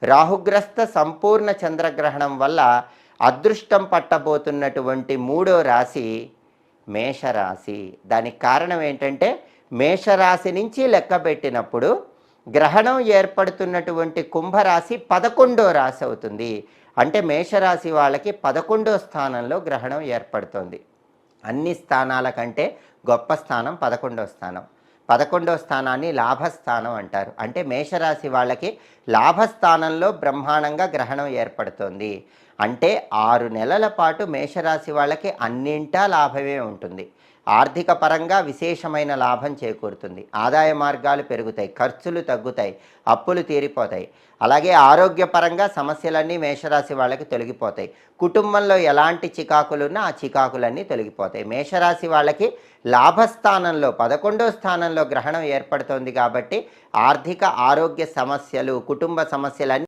రాహుగ్రస్త సంపూర్ణ చంద్రగ్రహణం వల్ల అదృష్టం పట్టబోతున్నటువంటి మూడో రాశి మేషరాశి. దానికి కారణం ఏంటంటే మేషరాశి నుంచి లెక్క పెట్టినప్పుడు గ్రహణం ఏర్పడుతున్నటువంటి కుంభరాశి 11వ రాశి అవుతుంది. అంటే మేషరాశి వాళ్ళకి 11వ స్థానంలో గ్రహణం ఏర్పడుతుంది. అన్ని స్థానాల కంటే గొప్ప స్థానం 11వ స్థానం. 11వ స్థానాన్ని లాభస్థానం అంటారు. అంటే మేషరాశి వాళ్ళకి లాభస్థానంలో బ్రహ్మాండంగా గ్రహణం ఏర్పడుతుంది. అంటే 6 నెలల పాటు మేషరాశి వాళ్ళకి అన్నింటా లాభమే ఉంటుంది. ఆర్థిక పరంగా విశేషమైన లాభం చేకూరుతుంది. ఆదాయ మార్గాలు పెరుగుతాయి, ఖర్చులు తగ్గుతాయి, అప్పులు తీరిపోతాయి. అలాగే ఆరోగ్యపరంగా సమస్యలన్నీ మేషరాశి వాళ్ళకి తొలగిపోతాయి. కుటుంబంలో ఎలాంటి చికాకులున్నా ఆ చికాకులన్నీ తొలగిపోతాయి. మేషరాశి వాళ్ళకి లాభస్థానంలో 11వ స్థానంలో గ్రహణం ఏర్పడుతోంది కాబట్టి ఆర్థిక ఆరోగ్య సమస్యలు, కుటుంబ సమస్యలన్నీ